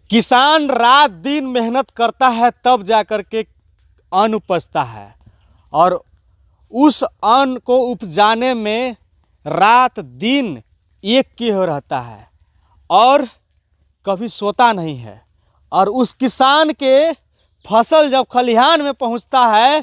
किसान रात दिन मेहनत करता है तब जा कर के अन्न उपजता है और उस अन्न को उपजाने में रात दिन एक किए हो रहता है और कभी सोता नहीं है। और उस किसान के फसल जब खलिहान में पहुंचता है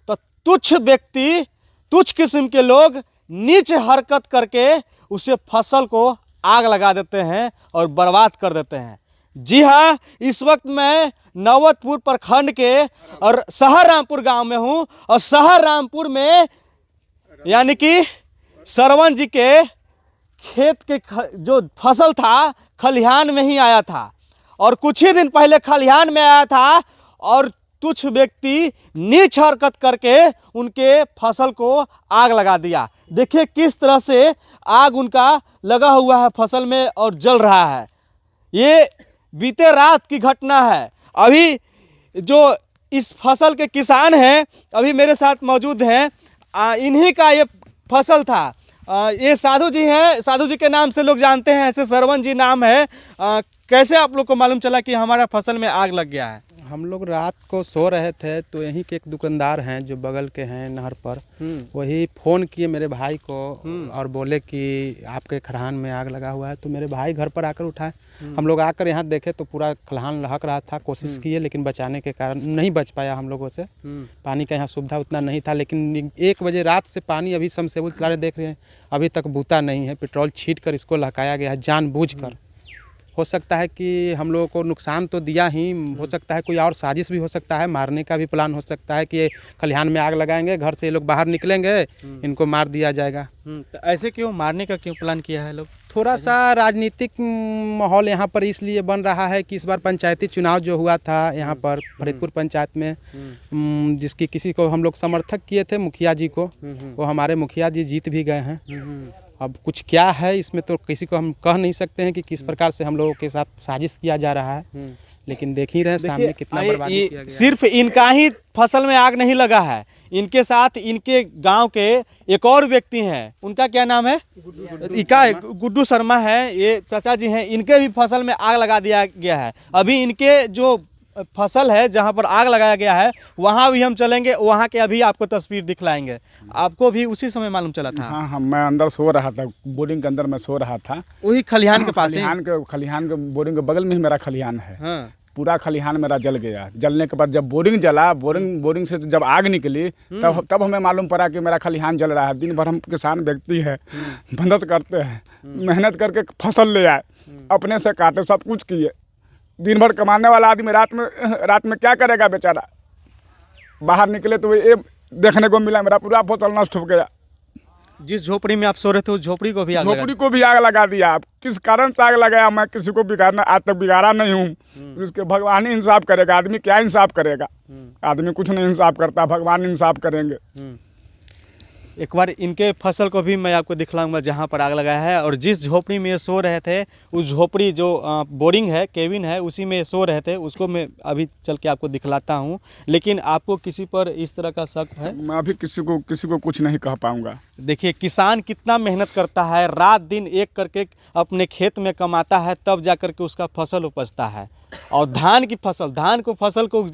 तो तुच्छ व्यक्ति, तुच्छ किस्म के लोग नीच हरकत करके उसे फसल को आग लगा देते हैं और बर्बाद कर देते हैं। जी हाँ, इस वक्त मैं नौबतपुर प्रखंड के और शहर रामपुर गांव में हूं और शहर रामपुर में यानी कि सरवन जी के खेत के जो फसल था खलिहान में ही आया था और कुछ ही दिन पहले खलिहान में आया था और तुच्छ व्यक्ति नीच हरकत करके उनके फसल को आग लगा दिया। देखिए किस तरह से आग उनका लगा हुआ है फसल में और जल रहा है। ये बीते रात की घटना है। अभी जो इस फसल के किसान हैं अभी मेरे साथ मौजूद हैं, इन्हीं का ये फसल था। ये साधु जी हैं, साधु जी के नाम से लोग जानते हैं, ऐसे सरवन जी नाम है। कैसे आप लोग को मालूम चला कि हमारा फसल में आग लग गया है? हम लोग रात को सो रहे थे तो यहीं के एक दुकानदार हैं जो बगल के हैं नहर पर, वही फ़ोन किए मेरे भाई को और बोले कि आपके खलिहान में आग लगा हुआ है। तो मेरे भाई घर पर आकर उठाए। हम लोग आकर यहाँ देखे तो पूरा खलिहान लहक रहा था। कोशिश किए लेकिन बचाने के कारण नहीं बच पाया हम लोगों से। पानी का यहाँ सुविधा उतना नहीं था, लेकिन 1 बजे रात से पानी अभी समसेबुल चला रहे, देख रहे हैं अभी तक बूता नहीं है। पेट्रोल छीट कर इसको लहकाया गया है जानबूझकर। हो सकता है कि हम लोगों को नुकसान तो दिया ही, हो सकता है कोई और साजिश भी हो सकता है, मारने का भी प्लान हो सकता है कि खलिहान में आग लगाएंगे, घर से ये लोग बाहर निकलेंगे, इनको मार दिया जाएगा। तो ऐसे क्यों मारने का क्यों प्लान किया है लोग? थोड़ा सा राजनीतिक माहौल यहाँ पर इसलिए बन रहा है कि इस बार पंचायती चुनाव जो हुआ था यहाँ पर फरीदपुर पंचायत में, जिसकी किसी को हम लोग समर्थक किए थे, मुखिया जी को, वो हमारे मुखिया जी जीत भी गए हैं। अब कुछ क्या है इसमें तो किसी को हम कह नहीं सकते हैं कि किस प्रकार से हम लोगों के साथ साजिश किया जा रहा है, लेकिन देख ही रहे सामने कितना बर्बादी किया गया। सिर्फ इनका ही फसल में आग नहीं लगा है, इनके साथ इनके गांव के एक और व्यक्ति हैं, उनका क्या नाम है? गुड्डू शर्मा है, ये चाचा जी हैं, इनके भी फसल में आग लगा दिया गया है। अभी इनके जो फसल है जहां पर आग लगाया गया है वहां भी हम चलेंगे, वहां के अभी आपको तस्वीर दिखलाएंगे। आपको भी उसी समय मालूम चला था? हाँ, मैं अंदर सो रहा था, बोरिंग के अंदर मैं सो रहा था, वही खलिहान के पास। खलिहान के बोरिंग के बगल में ही मेरा खलिहान है। हाँ। पूरा खलिहान मेरा जल गया। जलने के बाद जब बोरिंग जला, बोरिंग से जब आग निकली तब हमें मालूम पड़ा कि मेरा खलिहान जल रहा है। दिन भर हम किसान व्यक्ति है, मेहनत करते हैं, मेहनत करके फसल ले आए, अपने से काटे, सब कुछ किए। दिन भर कमाने वाला आदमी रात में क्या करेगा बेचारा? बाहर निकले तो ये देखने को मिला, मेरा पूरा फसल नष्ट हो गया। जिस झोपड़ी में आप सो रहे थे उस झोपड़ी को भी आग लगा दिया। आप किस कारण से आग लगाया? मैं किसी को बिगाड़ना आज तक बिगाड़ा नहीं हूँ। इसके भगवान ही इंसाफ करेगा, आदमी क्या इंसाफ करेगा? आदमी कुछ नहीं इंसाफ करता, भगवान इंसाफ करेंगे। एक बार इनके फसल को भी मैं आपको दिखलाऊंगा जहाँ पर आग लगाया है। और जिस झोपड़ी में ये सो रहे थे, उस झोपड़ी जो बोरिंग है, केबिन है, उसी में सो रहे थे, उसको मैं अभी चल के आपको दिखलाता हूँ। लेकिन आपको किसी पर इस तरह का शक है? मैं अभी किसी को कुछ नहीं कह पाऊँगा। देखिए किसान कितना मेहनत करता है, रात दिन एक करके अपने खेत में कमाता है, तब जा कर के उसका फसल उपजता है। और धान को फसल को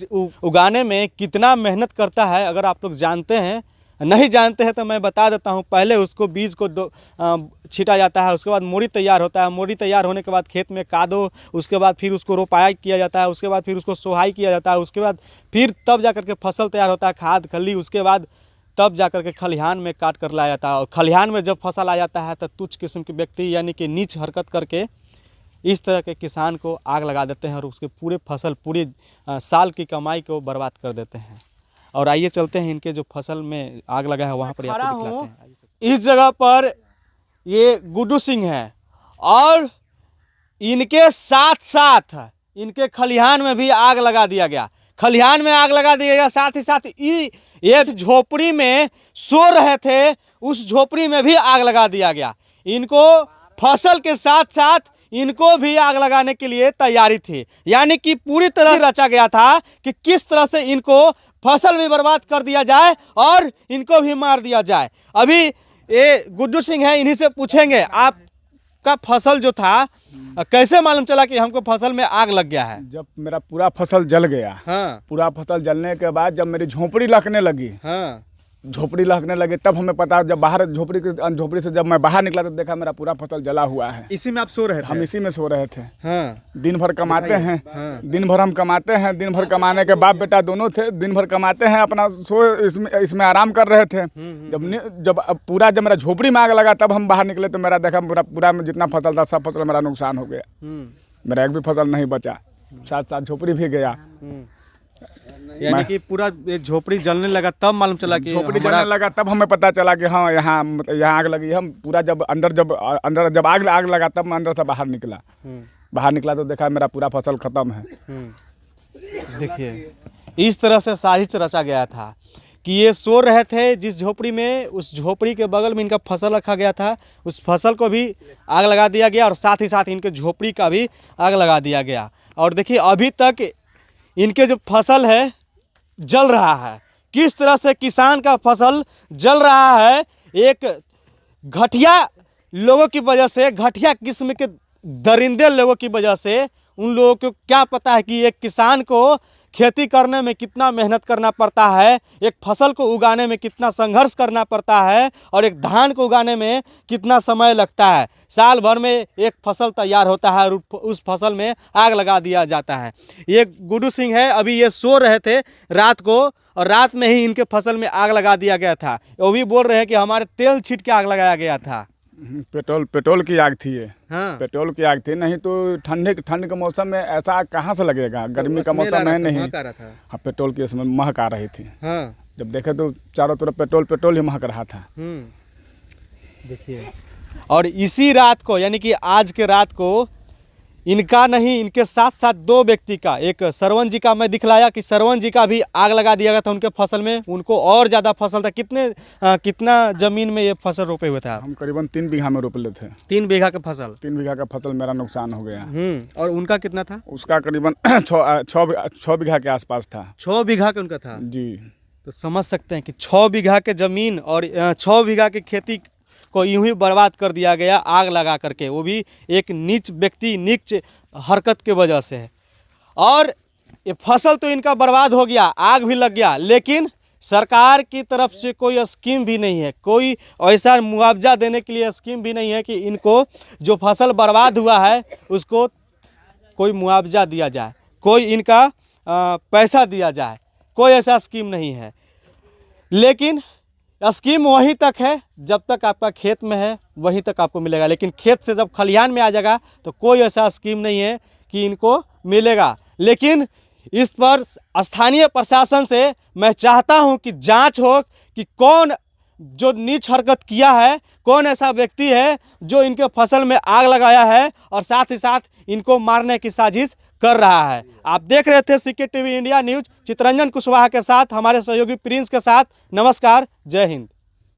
उगाने में कितना मेहनत करता है, अगर आप लोग जानते हैं, नहीं जानते हैं तो मैं बता देता हूं। पहले उसको बीज को छीटा जाता है, उसके बाद मोड़ी तैयार होता है, मोड़ी तैयार होने के बाद खेत में कादो, उसके बाद फिर उसको रोपाई किया जाता है, उसके बाद फिर उसको सोहाई किया जाता है, उसके बाद फिर तब जा कर के फसल तैयार होता है, खाद खली, उसके बाद तब जा कर के खलिहान में काट कर लाया जाता है। और खलिहान में जब फसल आ जाता है तो तुच्छ किस्म के व्यक्ति यानी कि नीच हरकत करके इस तरह के किसान को आग लगा देते हैं और उसके पूरे फसल, पूरे साल की कमाई को बर्बाद कर देते हैं। और आइए चलते हैं इनके जो फसल में आग लगा है वहाँ पर आपको दिखलाते हैं। इस जगह पर ये गुड्डू सिंह है और इनके साथ साथ इनके खलिहान में भी आग लगा दिया गया। खलिहान में आग लगा दिया गया, साथ ही साथ ये झोपड़ी में सो रहे थे, उस झोपड़ी में भी आग लगा दिया गया। इनको फसल के साथ साथ इनको भी आग लगाने के लिए तैयारी थी, यानी कि पूरी तरह रचा गया था कि किस तरह से इनको फसल भी बर्बाद कर दिया जाए और इनको भी मार दिया जाए। अभी ये गुड्डू सिंह है, इन्हीं से पूछेंगे, आप आपका फसल जो था कैसे मालूम चला कि हमको फसल में आग लग गया है? जब मेरा पूरा फसल जल गया, हाँ पूरा फसल जलने के बाद जब मेरी झोपड़ी लहकने लगी, हाँ झोपड़ी लहकने लगी, तब हमें पता, जब बाहर झोपड़ी से जब मैं बाहर निकला तो देखा मेरा पूरा फसल जला हुआ है। इसी में आप सो रहे थे? हम इसी में सो रहे थे। हाँ दिन भर कमाते हैं, दिन भर हम कमाते हैं, दिन भर कमाने के बाप बेटा दोनों थे, दिन भर कमाते हैं, अपना इसमें आराम कर रहे थे। जब मेरा झोपड़ी में आग लगा तब हम बाहर निकले तो मेरा देखा पूरा में जितना फसल था सब फसल मेरा नुकसान हो गया। मेरा एक भी फसल नहीं बचा, साथ साथ झोपड़ी भी गया। यानी कि पूरा झोपड़ी जलने लगा तब मालूम चला कि झोपड़ी जलने लगा तब हमें पता चला कि हाँ यहाँ आग लगी। हम पूरा जब अंदर आग लगा तब मैं अंदर से बाहर निकला तो देखा मेरा पूरा फसल खत्म है। देखिए इस तरह से साजिश रचा गया था कि ये सो रहे थे जिस झोपड़ी में, उस झोपड़ी के बगल में इनका फसल रखा गया था, उस फसल को भी आग लगा दिया गया और साथ ही साथ इनके झोपड़ी का भी आग लगा दिया गया। और देखिए अभी तक इनके जो फसल है जल रहा है। किस तरह से किसान का फसल जल रहा है, एक घटिया लोगों की वजह से, घटिया किस्म के दरिंदे लोगों की वजह से। उन लोगों को क्या पता है कि एक किसान को खेती करने में कितना मेहनत करना पड़ता है, एक फसल को उगाने में कितना संघर्ष करना पड़ता है और एक धान को उगाने में कितना समय लगता है। साल भर में एक फसल तैयार होता है और उस फसल में आग लगा दिया जाता है। ये गुड्डू सिंह है, अभी ये सो रहे थे रात को और रात में ही इनके फसल में आग लगा दिया गया था। वो भी बोल रहे हैं कि हमारे तेल छीट के आग लगाया गया था। पेट्रोल की आग थी ये। हाँ पेट्रोल की आग थी, नहीं तो ठंड के मौसम में ऐसा कहाँ से लगेगा, गर्मी का मौसम है नहीं। हाँ पेट्रोल की इसमें महक आ रही थी। हाँ जब देखे तो चारों तरफ पेट्रोल ही महक रहा था। देखिए और इसी रात को यानी कि आज के रात को इनका नहीं, इनके साथ साथ दो व्यक्ति का, एक सरवन जी का मैं दिखलाया कि सरवन जी का भी आग लगा दिया गया था उनके फसल में। उनको और ज़्यादा फसल था। कितना ज़मीन में ये फसल रोपे हुए थे आप? हम करीबन 3 बीघा में रोप लेते थे। 3 बीघा का फसल? 3 बीघा का फसल मेरा नुकसान हो गया। और उनका कितना था? उसका करीबन 6 बीघा के आसपास था। 6 बीघा का उनका था जी। तो समझ सकते हैं कि 6 बीघा के ज़मीन और 6 बीघा की खेती को यूं ही बर्बाद कर दिया गया आग लगा करके, वो भी एक नीच व्यक्ति, नीच हरकत के वजह से है। और ये फसल तो इनका बर्बाद हो गया, आग भी लग गया, लेकिन सरकार की तरफ से कोई स्कीम भी नहीं है, कोई ऐसा मुआवजा देने के लिए स्कीम भी नहीं है कि इनको जो फसल बर्बाद हुआ है उसको कोई मुआवजा दिया जाए, कोई इनका पैसा दिया जाए, कोई ऐसा स्कीम नहीं है। लेकिन स्कीम वहीं तक है जब तक आपका खेत में है, वहीं तक आपको मिलेगा। लेकिन खेत से जब खलिहान में आ जाएगा तो कोई ऐसा स्कीम नहीं है कि इनको मिलेगा। लेकिन इस पर स्थानीय प्रशासन से मैं चाहता हूं कि जांच हो कि कौन जो नीच हरकत किया है, कौन ऐसा व्यक्ति है जो इनके फसल में आग लगाया है और साथ ही साथ इनको मारने की साजिश कर रहा है। आप देख रहे थे CK TV India news, Chittaranjan Kushwaha के साथ, हमारे सहयोगी प्रिंस के साथ। नमस्कार, जय हिंद।